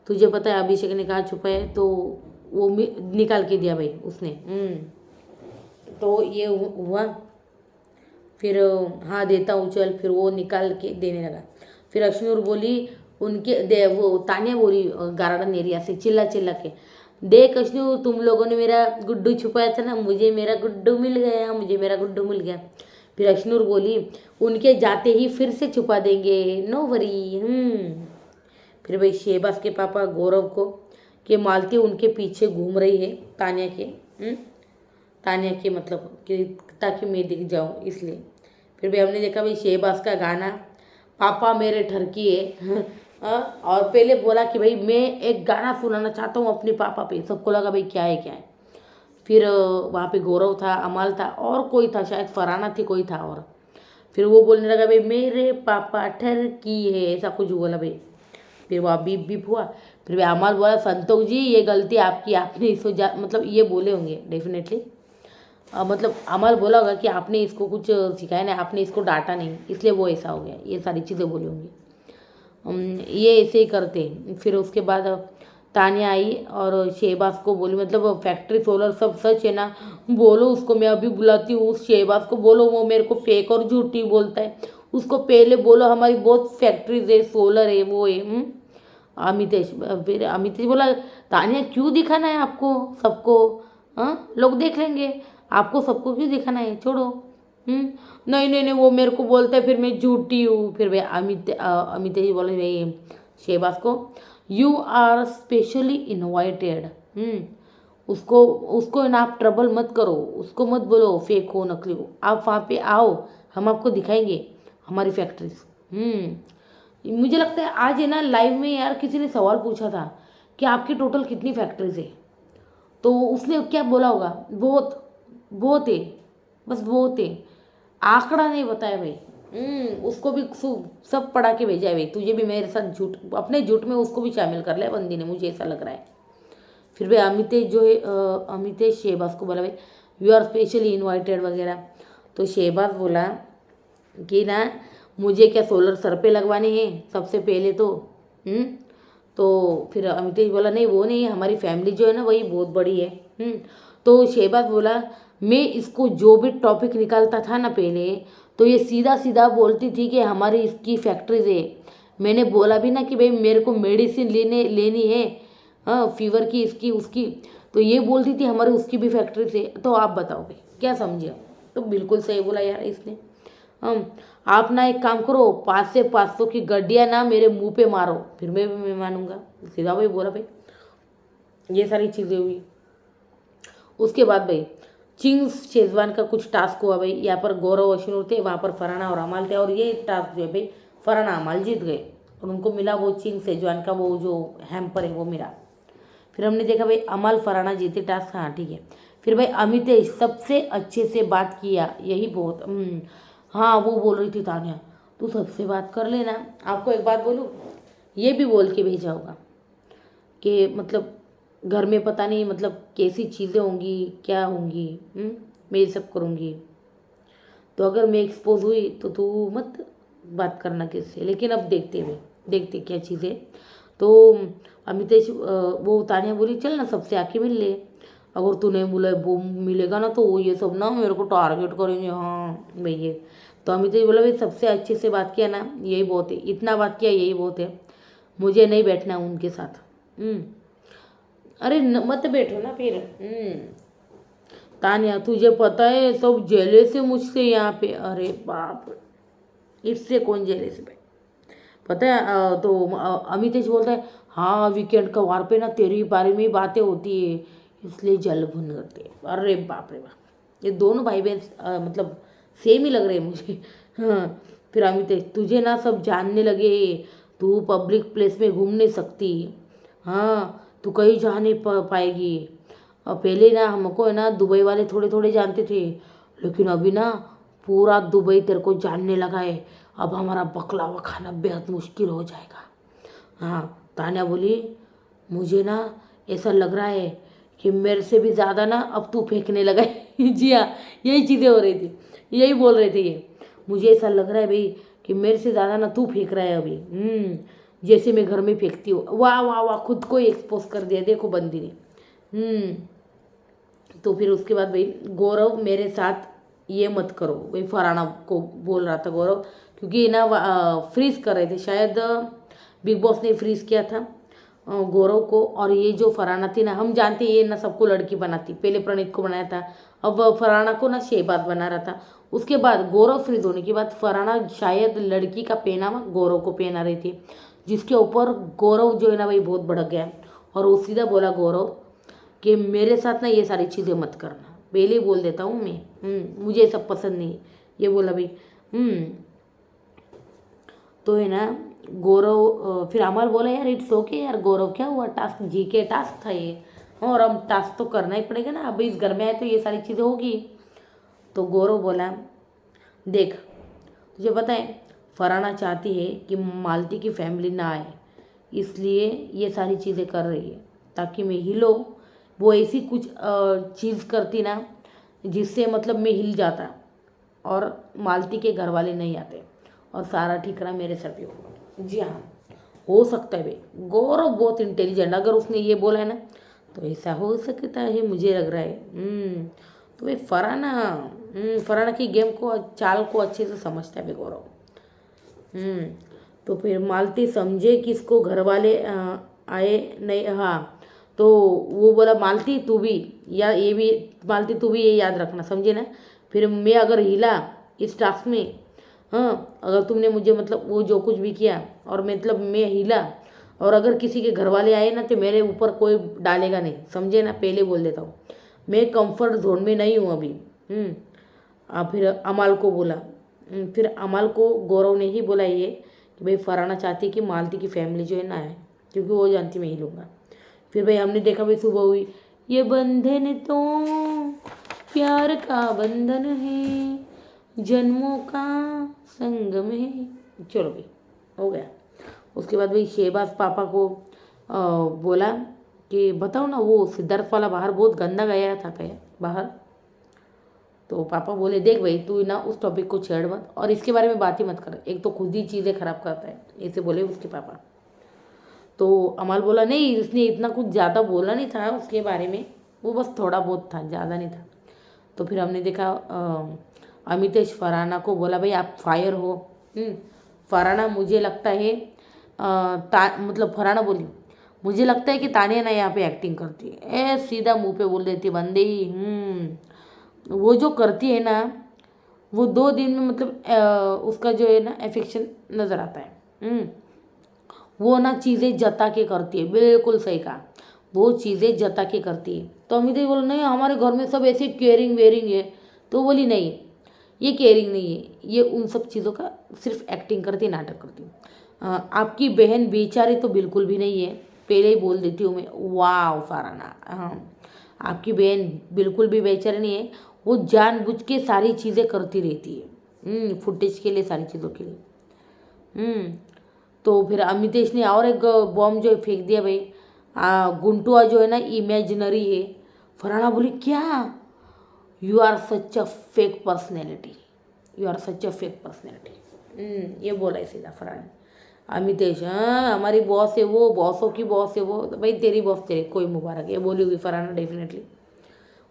तुझे पता है अभिषेक ने कहा छुपा है, तो वो निकाल के दिया भाई उसने। तो ये हुआ। फिर हाँ देता हूँ चल, फिर वो निकाल के देने लगा। फिर अश्नूर बोली वो तानिया बोली गार्डन एरिया से चिल्ला चिल्ला के, देख अश्नूर तुम लोगों ने मेरा गुड्डू छुपाया था ना, मुझे मेरा गुड्डू मिल गया, मुझे मेरा गुड्डू मिल गया। फिर अश्नूर बोली उनके जाते ही फिर से छुपा देंगे, नो वरी। फिर भाई शहबाज के पापा गौरव को कि मालती उनके पीछे घूम रही है तानिया के मतलब कि ताकि मैं दिख जाऊँ इसलिए। फिर भी हमने देखा भाई शहबाज का गाना पापा मेरे ठरकी है। और पहले बोला कि भाई मैं एक गाना सुनाना चाहता हूँ अपने पापा पे। सबको लगा भाई क्या है क्या है। फिर वहाँ पे गौरव था, अमाल था और कोई था, शायद फराना थी, कोई था। और फिर वो बोलने लगा भाई मेरे पापा ठरकी है, ऐसा कुछ बोला भाई। फिर वहाँ बीप बीप हुआ। फिर भाई अमाल बोला संतोष जी ये गलती आपकी, आपने इसको मतलब ये बोले होंगे डेफिनेटली। मतलब अमल बोला होगा कि आपने इसको कुछ सिखाया नहीं, आपने इसको डांटा नहीं, इसलिए वो ऐसा हो गया, ये सारी चीज़ें बोली होंगी। ये ऐसे ही करते। फिर उसके बाद तानिया आई और शहबाज को बोली मतलब फैक्ट्री सोलर सब सच है ना, बोलो उसको, मैं अभी बुलाती हूँ उस शहबाज को, बोलो वो मेरे को फेक और झूठी बोलता है, उसको पहले बोलो हमारी बहुत फैक्ट्रीज है, सोलर है, वो है। फिर अमितेश बोला तानिया क्यों दिखाना है आपको सबको, लोग देख लेंगे, आपको सबको क्यों दिखाना है, छोड़ो। नहीं नहीं नहीं वो मेरे को बोलता है फिर मैं झूठी हूँ। फिर भाई अमितेश बोले भाई शहबाज को यू आर स्पेशली इनवाइटेड। उसको ना आप ट्रबल मत करो, उसको मत बोलो फेक हो नकली हो, आप वहाँ पे आओ, हम आपको दिखाएंगे हमारी फैक्ट्रीज। मुझे लगता है आज है ना लाइव में यार किसी ने सवाल पूछा था कि आपकी टोटल कितनी फैक्ट्रीज है, तो उसने क्या बोला होगा, बहुत बहुत है, बस बहुत है, आंकड़ा नहीं बताया भाई। उसको भी सब पढ़ा के भेजा है भाई, तुझे भी मेरे साथ झूठ, अपने झूठ में उसको भी शामिल कर लिया बंदी ने, मुझे ऐसा लग रहा है। फिर भाई अमितेश जो है अमितेश शहबाज को बोला भाई यू आर स्पेशली इनवाइटेड वगैरह। तो शहबाज बोला कि ना मुझे क्या सोलर सर पे लगवाने हैं सबसे पहले तो। हम्म, तो फिर अमितेश बोला नहीं वो नहीं, हमारी फैमिली जो है ना वही बहुत बड़ी है। तो शहबाज बोला मैं इसको जो भी टॉपिक निकालता था ना पहले, तो ये सीधा सीधा बोलती थी कि हमारी इसकी फैक्ट्रीज है। मैंने बोला भी ना कि भाई मेरे को मेडिसिन लेनी है, हाँ फीवर की इसकी उसकी, तो ये बोलती थी हमारी उसकी भी फैक्ट्री से। तो आप बताओ भाई क्या समझे आप? तो बिल्कुल सही बोला यार इसने। हम आप ना एक काम करो, 500 की गड्डियाँ ना मेरे मुंह पे मारो, फिर मैं मानूंगा। सीधा भाई बोला भाई, ये सारी चीज़ें हुई। उसके बाद भाई चिंग्स शेजवान का कुछ टास्क हुआ भाई। यहाँ पर गौरव अश्विन थे, वहाँ पर फरहाना और अमाल थे, और ये टास्क जो है भाई फरहाना अमाल जीत गए और उनको मिला वो चिंग्स शेजवान का वो जो हैम्पर है वो मिला। फिर हमने देखा भाई अमाल फरहाना जीते टास्क, हाँ ठीक है। फिर भाई अमितेश सबसे अच्छे से बात किया, यही बहुत हाँ वो बोल रही थी तान्या तू सबसे बात कर लेना। आपको एक बात बोलूँ, ये भी बोल के भेजा होगा कि मतलब घर में पता नहीं मतलब कैसी चीज़ें होंगी क्या होंगी, मैं ये सब करूँगी, तो अगर मैं एक्सपोज हुई तो तू मत बात करना किससे। लेकिन अब देखते क्या चीज़ें। तो अमितेश वो तानिया बोली चल ना सबसे आके मिल ले, अगर तू नहीं बोला वो मिलेगा ना तो वो ये सब ना मेरे को टारगेट करेंगे, हाँ भाई ये। तो अमितेश बोला भाई सबसे अच्छे से बात किया ना यही बहुत है, इतना बात किया यही बहुत है, मुझे नहीं बैठना उनके साथ। अरे मत बैठो ना फिर। तानिया तुझे पता है सब जेले से मुझसे यहाँ पे, अरे बाप रे, इससे कौन जेले से भाई पता है। तो अमितेश बोलता है हाँ वीकेंड का वार पे ना तेरी बारे में ही बातें होती है इसलिए जल भुन करते हैं। अरे बाप रे बाप, ये दोनों भाई बहन मतलब सेम ही लग रहे हैं मुझे। हाँ फिर अमितेश तुझे ना सब जानने लगे, तू पब्लिक प्लेस में घूम नहीं सकती, हाँ तू कहीं जा नहीं पाएगी। और पहले ना हमको है ना दुबई वाले थोड़े थोड़े जानते थे, लेकिन अभी ना पूरा दुबई तेरे को जानने लगा है, अब हमारा बकलावा खाना बेहद मुश्किल हो जाएगा। हाँ तान्या बोली मुझे ना ऐसा लग रहा है कि मेरे से भी ज़्यादा ना अब तू फेंकने लगा है। जी हाँ यही चीज़ें हो रही थी, यही बोल रहे थे ये, मुझे ऐसा लग रहा है भाई कि मेरे से ज़्यादा ना तू फेंक रहा है अभी, जैसे मैं घर में फेंकती हूँ। वाह वाह वाह, खुद को ही एक्सपोज कर दिया देखो बंदी ने। तो फिर उसके बाद भाई गौरव मेरे साथ ये मत करो, भाई फरहाना को बोल रहा था गौरव, क्योंकि ना फ्रीज कर रहे थे शायद, बिग बॉस ने फ्रीज किया था गौरव को। और ये जो फरहाना थी ना, हम जानते ये ना सबको लड़की बनाती, पहले प्रणीत को बनाया था, अब फरहाना को ना शहबाज बना रहा था। उसके बाद गौरव फ्रीज होने के बाद फरहाना शायद लड़की का पहनावा गौरव को पहना रही थी, जिसके ऊपर गौरव जो है ना भाई बहुत भड़क गया और वो सीधा बोला गौरव कि मेरे साथ ना ये सारी चीज़ें मत करना, पहले ही बोल देता हूँ मैं, मुझे ये सब पसंद नहीं। ये बोला भाई। तो है ना गौरव फिर अमर बोला यार इट्स ओके यार गौरव क्या हुआ, टास्क जी के टास्क था ये, और अब टास्क तो करना ही पड़ेगा ना, अब इस घर में आए तो ये सारी चीज़ें होगी। तो गौरव बोला देख तुझे पता है फरहाना चाहती है कि मालती की फैमिली ना आए, इसलिए ये सारी चीज़ें कर रही है ताकि मैं हिलो। वो ऐसी कुछ चीज़ करती ना जिससे मतलब मैं हिल जाता और मालती के घर वाले नहीं आते और सारा ठिकाना मेरे सर पे होगा। जी हाँ हो सकता है भाई, गौरव बहुत इंटेलिजेंट, अगर उसने ये बोला है ना तो ऐसा हो सकता है मुझे लग रहा है। तो भाई फरहाना की गेम को चाल को अच्छे से समझता है भाई गौरव। तो फिर मालती समझे कि इसको घर वाले आए नहीं, हाँ तो वो बोला मालती तू भी, या ये भी मालती तू भी ये याद रखना समझे ना, फिर मैं अगर हिला इस टास्क में, हाँ अगर तुमने मुझे मतलब वो जो कुछ भी किया और मतलब मैं हिला और अगर किसी के घर वाले आए ना तो मेरे ऊपर कोई डालेगा नहीं समझे ना, पहले बोल देता हूँ मैं कंफर्ट जोन में नहीं हूँ अभी। फिर अमाल को बोला, फिर अमाल को गौरव ने ही बोला ये कि भाई फरहाना चाहती है कि मालती की फैमिली जो है ना है, क्योंकि वो जानती मैं ही लूँगा। फिर भाई हमने देखा भाई सुबह हुई, ये बंधन तो प्यार का बंधन है जन्मों का संगम है, चलो भाई हो गया। उसके बाद भाई शहबाज पापा को बोला कि बताओ ना वो सिद्धार्थ वाला बाहर बहुत गंदा गया था क्या बाहर। तो पापा बोले देख भाई तू ना उस टॉपिक को छेड़ मत और इसके बारे में बात ही मत कर, एक तो खुद ही चीज़ें खराब करता है, ऐसे बोले उसके पापा। तो अमल बोला नहीं उसने इतना कुछ ज़्यादा बोला नहीं था उसके बारे में, वो बस थोड़ा बहुत था, ज़्यादा नहीं था। तो फिर हमने देखा अमितेश फरहाना को बोला भाई आप फायर हो। फरहाना मुझे लगता है मतलब फरहाना बोली मुझे लगता है कि तानिया ना यहाँ पे एक्टिंग करती है, सीधा मुंह पे बोल देती बंदे ही। वो जो करती है ना वो 2 दिन में मतलब उसका जो है ना एफेक्शन नज़र आता है। वो ना चीज़ें जता के करती है, बिल्कुल सही कहा, वो चीज़ें जता के करती है। तो अमित बोला नहीं हमारे घर में सब ऐसे केयरिंग वेयरिंग है। तो बोली नहीं ये केयरिंग नहीं है, ये उन सब चीज़ों का सिर्फ एक्टिंग करती है, नाटक करती है। आपकी बहन बेचारी तो बिल्कुल भी नहीं है, पहले ही बोल देती हूँ मैं। वाह फरहाना, हाँ आपकी बहन बिल्कुल भी बेचारी नहीं है, वो जानबूझ के सारी चीज़ें करती रहती है, फुटेज के लिए, सारी चीज़ों के लिए। तो फिर अमितेश ने और एक बॉम्ब जो फेंक दिया भाई, गुंटुआ जो है ना इमेजिनरी है। फरहाना बोली क्या, you are such a fake personality, you are such a fake personality, ये बोला है सीधा फरहाना। अमितेश हाँ हमारी बॉस है वो, बॉसों की बॉस है वो, तो भाई तेरी बॉस तेरे कोई मुबारक, ये बोली हुई फरहाना डेफिनेटली।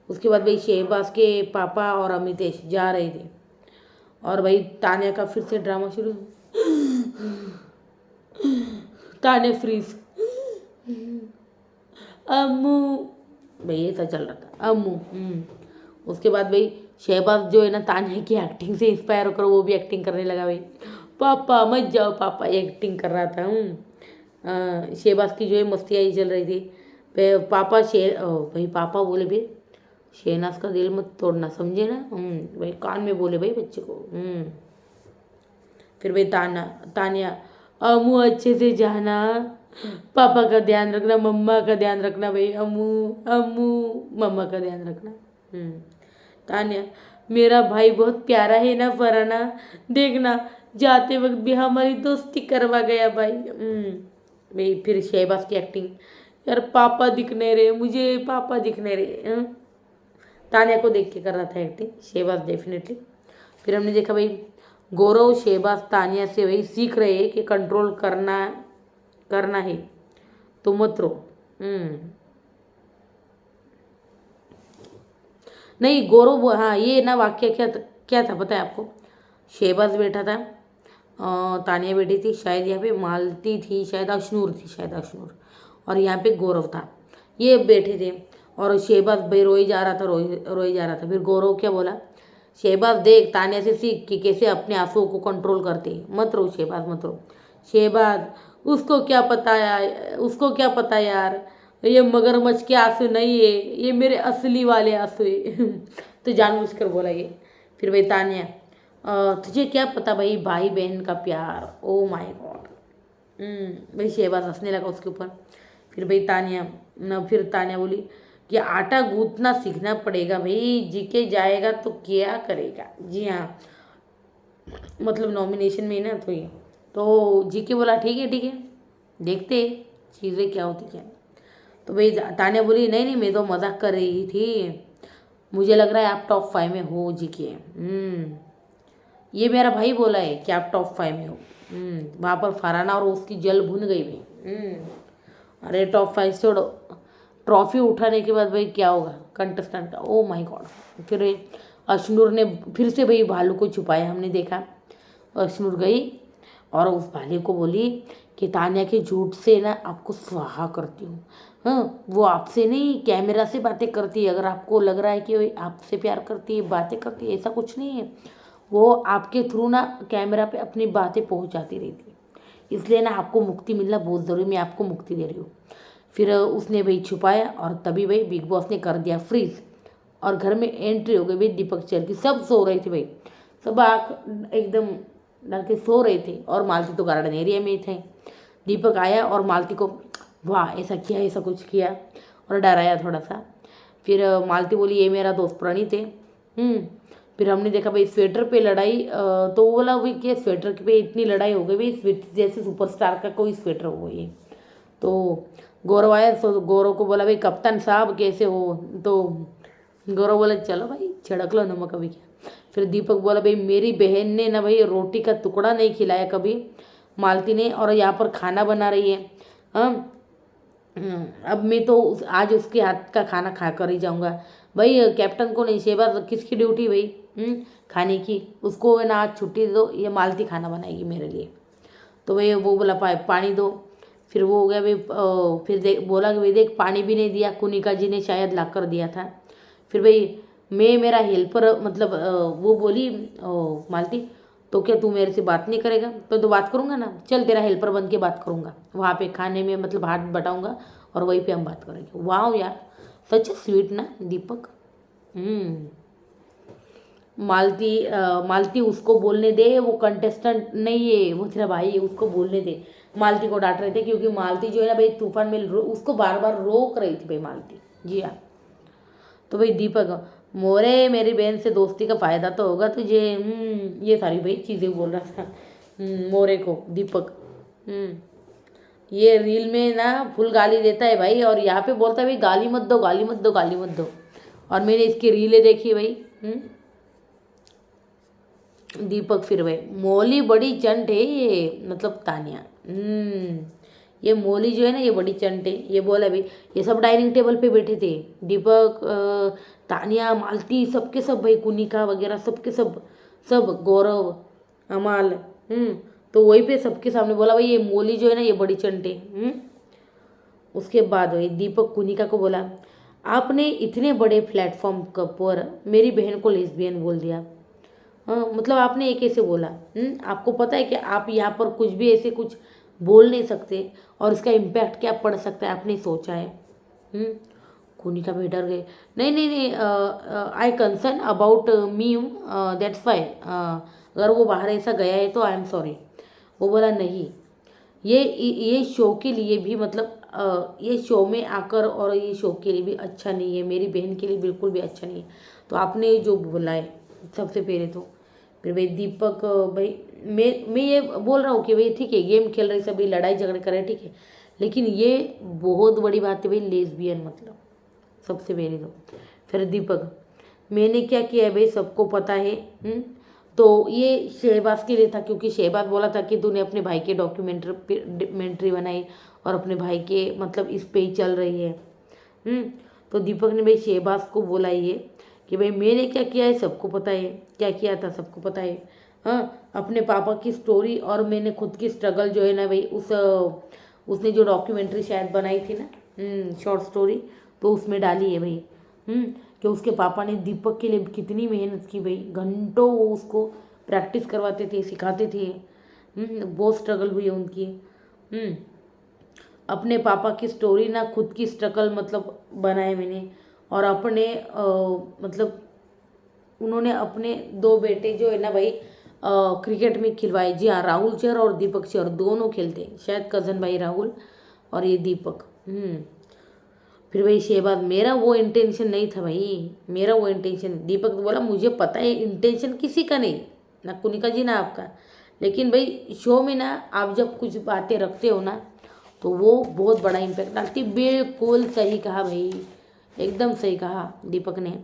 उसके बाद भाई शहबाज के पापा और अमितेश जा रहे थे और भाई तानिया का फिर से ड्रामा शुरू। तानिया फ्रीज, अम्मू, भाई ऐसा चल रहा था अम्मू। उसके बाद भाई शहबाज जो है ना तानिया की एक्टिंग से इंस्पायर होकर वो भी एक्टिंग करने लगा भाई, पापा मत जाओ पापा, एक्टिंग कर रहा था। शहबाज की जो है मस्तियाँ ही चल रही थी। पापा भाई पापा बोले भाई शहनाज का दिल मत तोड़ना, समझे ना। भाई कान में बोले भाई बच्चे को। फिर भाई तानिया अम्मू अच्छे से जाना, पापा का ध्यान रखना, मम्मा का ध्यान रखना भाई, अम्मू अम्मू मम्मा का ध्यान रखना। तानिया मेरा भाई बहुत प्यारा है ना फरहाना, देखना जाते वक्त भी हमारी दोस्ती करवा गया भाई। भाई फिर शहबाज की एक्टिंग, यार पापा दिखने रहे मुझे, पापा दिखने रहे। तानिया को देख के कर रहा था एक्टिंग शहबाज डेफिनेटली। फिर हमने देखा भाई गौरव शहबाज तानिया से वही सीख रहे हैं कि कंट्रोल करना है तो मत रो। नहीं गौरव, हाँ ये ना वाक्य क्या था पता है आपको। शहबाज बैठा था, तानिया बैठी थी, शायद यहाँ पे मालती थी, शायद अशनूर थी, शायद अशनूर, और यहाँ पे गौरव था, ये बैठे थे। और शहबाज भाई रोई जा रहा था, रोई जा रहा था। फिर गौरव क्या बोला, शहबाज देख तानिया से सीख कि कैसे अपने आंसुओं को कंट्रोल करते, मत रो शहबाज मत रो। शहबाज उसको क्या पता यार, उसको क्या पता यार, ये मगरमच्छ के आंसू नहीं है, ये मेरे असली वाले आंसू है। तो जानबूझकर बोला ये। फिर भाई तानिया तुझे क्या पता भाई भाई बहन का प्यार, ओ माय गॉड। भाई शहबाज हंसने लगा उसके ऊपर। फिर भाई तानिया बोली कि आटा गूंथना सीखना पड़ेगा भाई, जीके जाएगा तो क्या करेगा। जी हाँ मतलब नॉमिनेशन में ना, तो ये तो जीके बोला ठीक है देखते चीज़ें क्या होती क्या। तो भाई तानिया बोली नहीं नहीं मैं तो मजाक कर रही थी, मुझे लग रहा है आप टॉप 5 में हो जीके। ये मेरा भाई बोला है कि आप टॉप 5 में हो। वहाँ पर फरहाना और उसकी जल भुन गई भाई। अरे टॉप 5 छोड़ो, ट्रॉफी उठाने के बाद भाई क्या होगा कंटेस्टेंट का, ओ माय गॉड। फिर अशनूर ने फिर से भाई भालू को छुपाया, हमने देखा अशनूर गई और उस भालू को बोली कि तानिया के झूठ से ना आपको स्वाहा करती हूँ। हाँ वो आपसे नहीं कैमरा से बातें करती है, अगर आपको लग रहा है कि वो आपसे प्यार करती है बातें करती है, ऐसा कुछ नहीं है, वो आपके थ्रू ना कैमरा पे अपनी बातें पहुँचाती रहती है, इसलिए ना आपको मुक्ति मिलना बहुत ज़रूरी, मैं आपको मुक्ति दे रही हूँ। फिर उसने भाई छुपाया और तभी भाई बिग बॉस ने कर दिया फ्रीज और घर में एंट्री हो गई भाई दीपक चैर की। सब सो रहे थे भाई, सब आँख एकदम डर के सो रहे थे और मालती तो गार्डन एरिया में ही थे। दीपक आया और मालती को वाह ऐसा किया ऐसा कुछ किया और डराया थोड़ा सा। फिर मालती बोली ये मेरा दोस्त प्रणीत है। फिर हमने देखा भाई स्वेटर पे लड़ाई, तो वो बोला भाई क्या स्वेटर पे इतनी लड़ाई हो गई भाई, जैसे सुपरस्टार का कोई स्वेटर हो ये। तो गौरव आया तो गौरव को बोला भाई कप्तान साहब कैसे हो, तो गौरव बोला चलो भाई छिड़क लो नमक अभी क्या। फिर दीपक बोला भाई मेरी बहन ने ना भाई रोटी का टुकड़ा नहीं खिलाया कभी मालती ने, और यहाँ पर खाना बना रही है। हाँ अब मैं तो आज उसके हाथ का खाना खा कर ही जाऊँगा। भाई कैप्टन को नहीं, शहबाज किसकी ड्यूटी भाई खाने की, उसको है ना आज छुट्टी दे दो, ये मालती खाना बनाएगी मेरे लिए। तो भाई वो बोला पानी दो। फिर वो हो गया भाई फिर बोला कि भाई देख पानी भी नहीं दिया, कुनिका जी ने शायद ला कर दिया था। फिर भाई मैं मेरा हेल्पर मतलब वो बोली मालती तो क्या तू मेरे से बात नहीं करेगा, तो बात करूँगा ना, चल तेरा हेल्पर बन के बात करूँगा वहाँ पे खाने में, मतलब हाथ बटाऊँगा और वहीं पे हम बात करेंगे। वाह यार सच स्वीट ना दीपक। मालती उसको बोलने दे, वो कंटेस्टेंट नहीं है, वो तेरा भाई है, उसको बोलने दे। मालती को डांट रहे थे क्योंकि मालती जो है ना भाई तूफान में उसको बार बार रोक रही थी भाई मालती। जी हाँ। तो भाई दीपक मोरे मेरी बहन से दोस्ती का फ़ायदा तो होगा तुझे, ये सारी भाई चीज़ें बोल रहा था मोरे को दीपक। ये रील में ना फुल गाली देता है भाई, और यहाँ पे बोलता है भाई गाली मत दो गाली मत दो गाली मत दो। और मैंने इसकी रीलें देखी भाई। दीपक फिर भाई मौली बड़ी चंट है ये, मतलब तानिया। ये मौली जो है ना ये बड़ी चंट है। ये बोला भाई ये सब डाइनिंग टेबल पे बैठे थे, दीपक तानिया मालती सबके सब भाई, कुनिका वगैरह सबके सब, सब गौरव अमाल। तो वहीं पे सबके सामने बोला भाई ये मौली जो है ना ये बड़ी चंट है। उसके बाद भाई दीपक कुनिका को बोला आपने इतने बड़े प्लेटफॉर्म पर मेरी बहन को लेस्बियन बोल दिया। हाँ मतलब आपने ये कैसे बोला? आपको पता है कि आप यहाँ पर कुछ भी ऐसे कुछ बोल नहीं सकते और इसका इम्पैक्ट क्या पड़ सकता है, आपने सोचा है? कोनिका भी डर गए। नहीं नहीं नहीं, I concern about me, that's why, अगर वो बाहर ऐसा गया है तो आई एम सॉरी। वो बोला नहीं, ये शो के लिए भी मतलब ये शो में आकर और ये शो के लिए भी अच्छा नहीं है, मेरी बहन के लिए बिल्कुल भी अच्छा नहीं है। तो आपने जो बोला है सबसे पहले तो फिर भाई दीपक भाई मैं ये बोल रहा हूँ कि भाई ठीक है गेम खेल रहे सभी लड़ाई झगड़े कर रहे ठीक है, लेकिन ये बहुत बड़ी बात है भाई लेस्बियन मतलब सबसे पहले तो। फिर दीपक मैंने क्या किया है भाई सबको पता है। तो ये शहबाज के लिए था क्योंकि शहबाज बोला था कि तूने अपने भाई के डॉक्यूमेंट्री बनाई और अपने भाई के मतलब इस पे ही चल रही है। तो दीपक ने भाई शहबाज को बोला ये कि भाई मैंने क्या किया है सबको पता है, क्या किया था सबको पता है। हाँ अपने पापा की स्टोरी और मैंने खुद की स्ट्रगल जो है ना भाई उसने जो डॉक्यूमेंट्री शायद बनाई थी ना शॉर्ट स्टोरी, तो उसमें डाली है भाई। कि उसके पापा ने दीपक के लिए कितनी मेहनत की भाई, घंटों वो उसको प्रैक्टिस करवाते थे सिखाते थे। बहुत स्ट्रगल हुई है उनकी। अपने पापा की स्टोरी ना खुद की स्ट्रगल मतलब बनाए मैंने, और अपने मतलब उन्होंने अपने दो बेटे जो है ना भाई क्रिकेट में खिलवाए। जी हाँ राहुल चहर और दीपक चहर दोनों खेलते हैं, शायद कज़न भाई राहुल और ये दीपक। फिर भाई शहबाज मेरा वो इंटेंशन नहीं था भाई, मेरा वो इंटेंशन। दीपक तो बोला मुझे पता है इंटेंशन किसी का नहीं, ना कुनिका जी ना आपका, लेकिन भाई शो में ना आप जब कुछ बातें रखते हो ना तो वो बहुत बड़ा इम्पैक्ट डालती। बिल्कुल सही कहा भाई, एकदम सही कहा दीपक ने,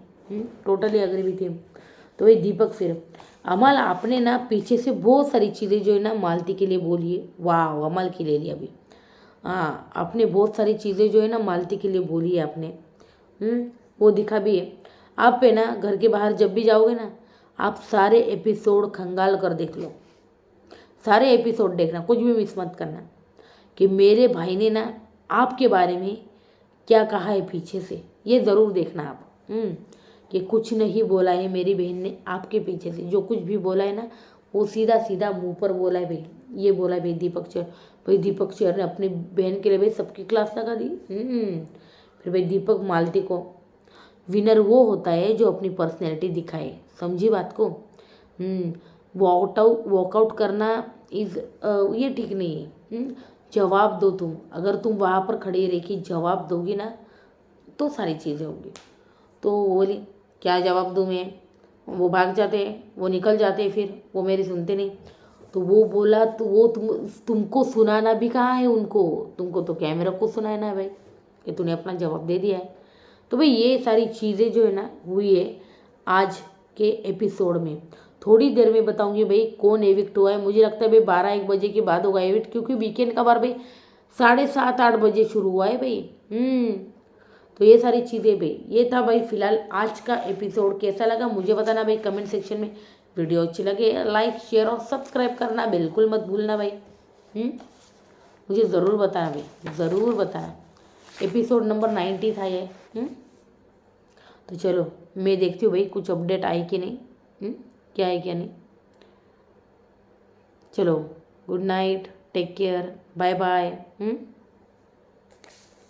टोटली अग्री भी थे। तो भाई दीपक फिर अमल आपने ना पीछे से बहुत सारी चीज़ें जो है ना मालती के लिए बोली है। वाह अमल की ले लिया अभी। हाँ आपने बहुत सारी चीज़ें जो है ना मालती के लिए बोली है आपने। वो दिखा भी है। आप पे ना घर के बाहर जब भी जाओगे ना आप सारे एपिसोड खंगाल कर देख लो, सारे एपिसोड देखना, कुछ भी मिस मत करना कि मेरे भाई ने ना आपके बारे में क्या कहा है पीछे से, ये ज़रूर देखना आप। कि कुछ नहीं बोला है मेरी बहन ने आपके पीछे से, जो कुछ भी बोला है ना वो सीधा सीधा मुंह पर बोला है भाई। ये बोला है भाई दीपक चहर। भाई दीपक चहर ने अपनी बहन के लिए भाई सबकी क्लास लगा दी। फिर भाई दीपक मालती को विनर वो होता है जो अपनी पर्सनैलिटी दिखाए, समझी बात को। वॉकआउट करना इज ये ठीक नहीं है। जवाब दो तुम, अगर तुम वहाँ पर खड़े रह के जवाब दोगी ना तो सारी चीज़ें होंगी। तो वो बोली क्या जवाब दूँ मैं, वो भाग जाते हैं, वो निकल जाते हैं, फिर वो मेरी सुनते नहीं। तो वो बोला तो वो तुमको सुनाना भी कहाँ है उनको, तुमको तो कैमरा को सुनाना है भाई कि तूने अपना जवाब दे दिया है। तो भाई ये सारी चीज़ें जो है ना हुई है आज के एपिसोड में। थोड़ी देर में बताऊंगी भाई कौन एविक्ट हुआ है। मुझे लगता है भाई 12-1 बजे के बाद होगा एविक्ट, क्योंकि वीकेंड का बार भाई 7:30-8 बजे शुरू हुआ है भाई। तो ये सारी चीज़ें भाई, ये था भाई फिलहाल आज का एपिसोड। कैसा लगा मुझे बताना भाई कमेंट सेक्शन में। वीडियो अच्छी लगे लाइक शेयर और सब्सक्राइब करना बिल्कुल मत भूलना भाई। मुझे ज़रूर बताना भाई, ज़रूर बताना। एपिसोड नंबर 90 था ये। तो चलो मैं देखती हूँ भाई कुछ अपडेट आई कि नहीं, क्या है क्या नहीं। चलो good night, take care, bye bye.